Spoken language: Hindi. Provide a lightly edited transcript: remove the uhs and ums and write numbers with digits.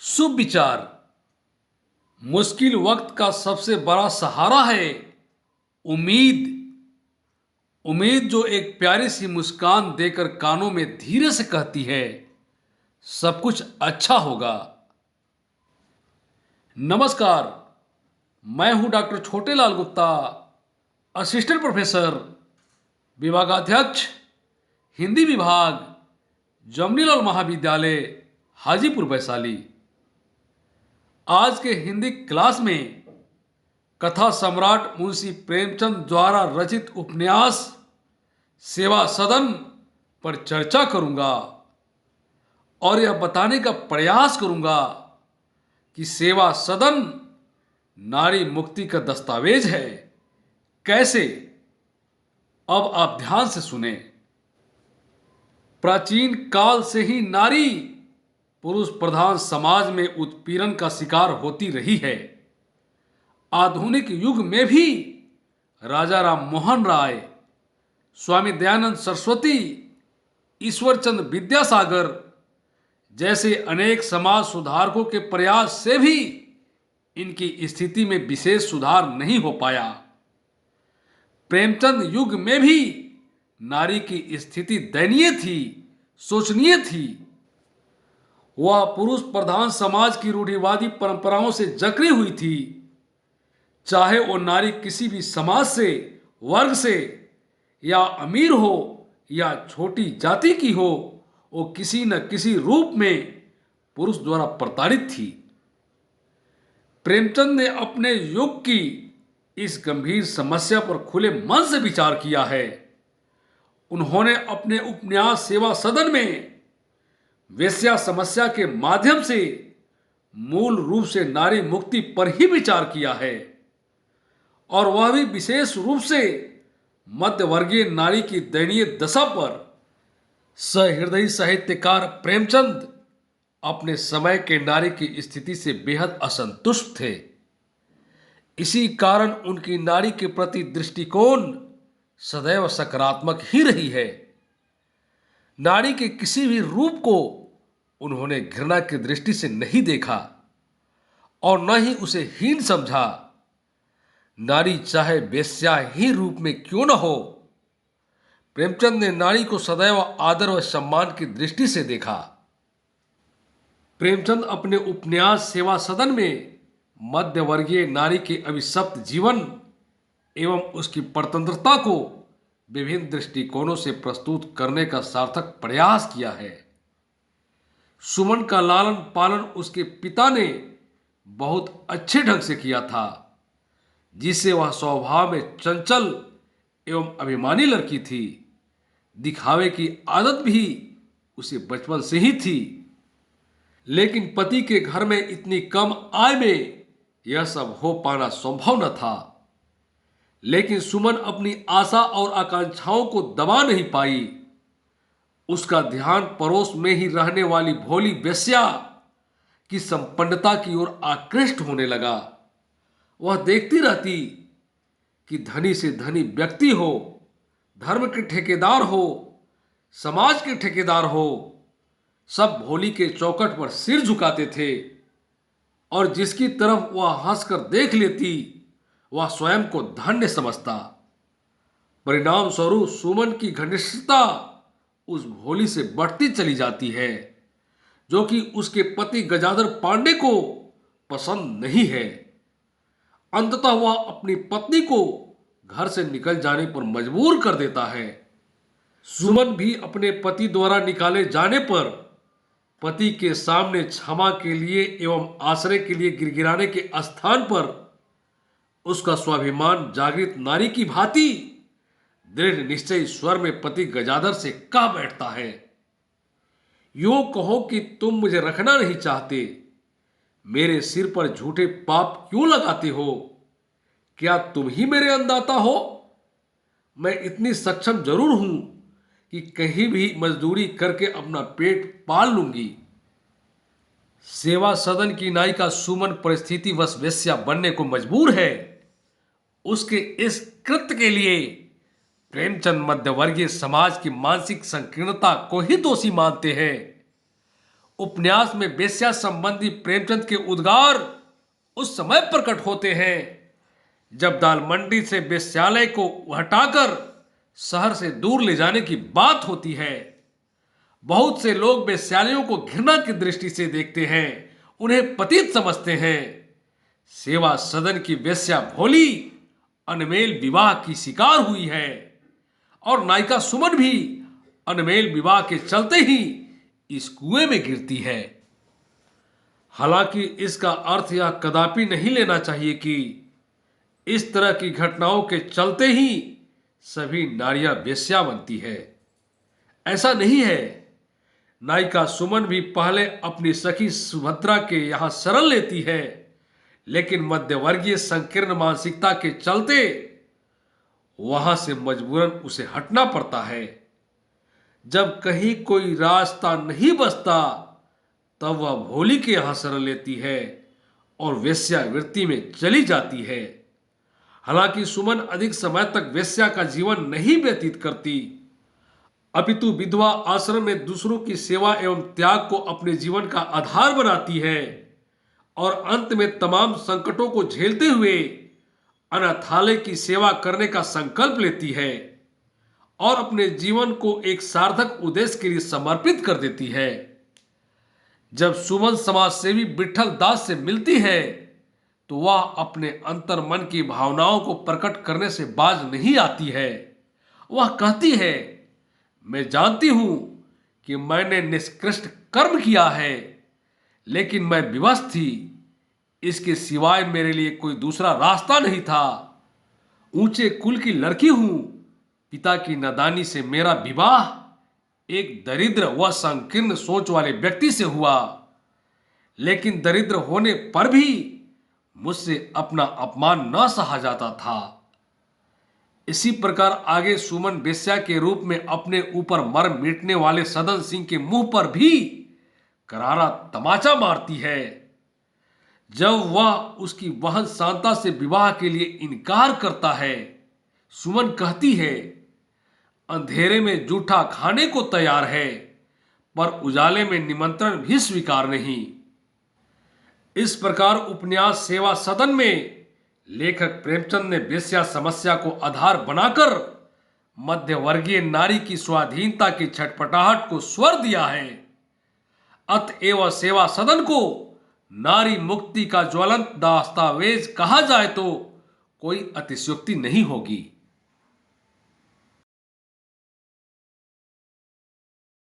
शुभ विचार मुश्किल वक्त का सबसे बड़ा सहारा है। उम्मीद उम्मीद जो एक प्यारी सी मुस्कान देकर कानों में धीरे से कहती है, सब कुछ अच्छा होगा। नमस्कार, मैं हूं doctor Chhotelal Gupta, assistant professor, विभागाध्यक्ष, हिंदी विभाग, जमनीलाल महाविद्यालय, हाजीपुर वैशाली। आज के हिंदी क्लास में कथा सम्राट मुंशी प्रेमचंद द्वारा रचित उपन्यास सेवा सदन पर चर्चा करूंगा और यह बताने का प्रयास करूंगा कि सेवा सदन नारी मुक्ति का दस्तावेज है। कैसे? अब आप ध्यान से सुने। प्राचीन काल से ही नारी पुरुष प्रधान समाज में उत्पीड़न का शिकार होती रही है। आधुनिक युग में भी राजा राम मोहन राय, स्वामी दयानंद सरस्वती, ईश्वरचंद विद्यासागर जैसे अनेक समाज सुधारकों के प्रयास से भी इनकी स्थिति में विशेष सुधार नहीं हो पाया। प्रेमचंद युग में भी नारी की स्थिति दयनीय थी, शोचनीय थी। वह पुरुष प्रधान समाज की रूढ़िवादी परंपराओं से जकड़ी हुई थी। चाहे वो नारी किसी भी समाज से, वर्ग से, या अमीर हो या छोटी जाति की हो, वो किसी न किसी रूप में पुरुष द्वारा प्रताड़ित थी। प्रेमचंद ने अपने युग की इस गंभीर समस्या पर खुले मन से विचार किया है। उन्होंने अपने उपन्यास सेवा सदन में वेश्या समस्या के माध्यम से मूल रूप से नारी मुक्ति पर ही विचार किया है, और वह भी विशेष रूप से मध्यवर्गीय नारी की दयनीय दशा पर। सहृदयी साहित्यकार प्रेमचंद अपने समय के नारी की स्थिति से बेहद असंतुष्ट थे। इसी कारण उनकी नारी के प्रति दृष्टिकोण सदैव सकारात्मक ही रही है। नारी के किसी भी रूप को उन्होंने घृणा की दृष्टि से नहीं देखा और न ही उसे हीन समझा। नारी चाहे वेश्या ही रूप में क्यों न हो, प्रेमचंद ने नारी को सदैव आदर व सम्मान की दृष्टि से देखा। प्रेमचंद अपने उपन्यास सेवा सदन में मध्यवर्गीय नारी के अभिशप्त जीवन एवं उसकी स्वतंत्रता को विभिन्न दृष्टिकोणों से प्रस्तुत करने का सार्थक प्रयास किया है। सुमन का लालन पालन उसके पिता ने बहुत अच्छे ढंग से किया था, जिससे वह स्वभाव में चंचल एवं अभिमानी लड़की थी। दिखावे की आदत भी उसे बचपन से ही थी, लेकिन पति के घर में इतनी कम आय में यह सब हो पाना संभव न था। लेकिन सुमन अपनी आशा और आकांक्षाओं को दबा नहीं पाई। उसका ध्यान पड़ोस में ही रहने वाली भोली वेश्या की संपन्नता की ओर आकृष्ट होने लगा। वह देखती रहती कि धनी से धनी व्यक्ति हो, धर्म के ठेकेदार हो, समाज के ठेकेदार हो, सब भोली के चौखट पर सिर झुकाते थे, और जिसकी तरफ वह हंसकर देख लेती वह स्वयं को धन्य समझता। परिणाम स्वरूप सुमन की घनिष्ठता उस भोली से बढ़ती चली जाती है, जो कि उसके पति गजाधर पांडे को पसंद नहीं है। अंततः वह अपनी पत्नी को घर से निकल जाने पर मजबूर कर देता है। सुमन भी अपने पति द्वारा निकाले जाने पर पति के सामने क्षमा के लिए एवं आश्रय के लिए गिड़गिड़ाने के स्थान पर उसका स्वाभिमान जागृत नारी की भांति दृढ़ निश्चय स्वर में पति गजाधर से कह बैठता है, यूं कहो कि तुम मुझे रखना नहीं चाहते, मेरे सिर पर झूठे पाप क्यों लगाते हो? क्या तुम ही मेरे अन्नदाता हो? मैं इतनी सक्षम जरूर हूं कि कहीं भी मजदूरी करके अपना पेट पाल लूंगी। सेवा सदन की नायिका सुमन परिस्थिति वश वेश्या बनने को मजबूर है। उसके इस कृत्य के लिए प्रेमचंद मध्यवर्गीय समाज की मानसिक संकीर्णता को ही दोषी मानते हैं। उपन्यास में वेश्या संबंधी प्रेमचंद के उद्गार उस समय प्रकट होते हैं जब दाल मंडी से वेश्यालय को हटाकर शहर से दूर ले जाने की बात होती है। बहुत से लोग वेश्यालयों को घृणा की दृष्टि से देखते हैं, उन्हें पतित समझते हैं। सेवा सदन की वेश्या भोली अनमेल विवाह की शिकार हुई है और नायिका सुमन भी अनमेल विवाह के चलते ही इस कुएं में गिरती है। हालांकि इसका अर्थ यह कदापि नहीं लेना चाहिए कि इस तरह की घटनाओं के चलते ही सभी नारियां वेश्या बनती है। ऐसा नहीं है। नायिका सुमन भी पहले अपनी सखी सुभद्रा के यहां शरण लेती है, लेकिन मध्यवर्गीय संकीर्ण मानसिकता के चलते वहां से मजबूरन उसे हटना पड़ता है। जब कहीं कोई रास्ता नहीं बचता तब वह भोली के यहां शरण लेती है और वेश्यावृत्ति में चली जाती है। हालांकि सुमन अधिक समय तक वेश्या का जीवन नहीं व्यतीत करती, अपितु विधवा आश्रम में दूसरों की सेवा एवं त्याग को अपने जीवन का आधार बनाती है और अंत में तमाम संकटों को झेलते हुए अनाथालय की सेवा करने का संकल्प लेती है और अपने जीवन को एक सार्थक उद्देश्य के लिए समर्पित कर देती है। जब सुमन समाजसेवी विठल दास से मिलती है तो वह अपने अंतर मन की भावनाओं को प्रकट करने से बाज नहीं आती है। वह कहती है, मैं जानती हूं कि मैंने निष्कृष्ट कर्म किया है, लेकिन मैं विवश थी। इसके सिवाय मेरे लिए कोई दूसरा रास्ता नहीं था। ऊंचे कुल की लड़की हूं। पिता की नादानी से मेरा विवाह एक दरिद्र व संकीर्ण सोच वाले व्यक्ति से हुआ, लेकिन दरिद्र होने पर भी मुझसे अपना अपमान न सहा जाता था। इसी प्रकार आगे सुमन वेश्या के रूप में अपने ऊपर मर मिटने वाले सदन सिंह के मुंह पर भी करारा तमाचा मारती है। जब वह उसकी बहन शांता से विवाह के लिए इनकार करता है, सुमन कहती है, अंधेरे में जूठा खाने को तैयार है पर उजाले में निमंत्रण भी स्वीकार नहीं। इस प्रकार उपन्यास सेवा सदन में लेखक प्रेमचंद ने वेश्या समस्या को आधार बनाकर मध्यवर्गीय नारी की स्वाधीनता की छटपटाहट को स्वर दिया है। अतएव सेवा सदन को नारी मुक्ति का ज्वलंत दस्तावेज कहा जाए तो कोई अतिशयोक्ति नहीं होगी।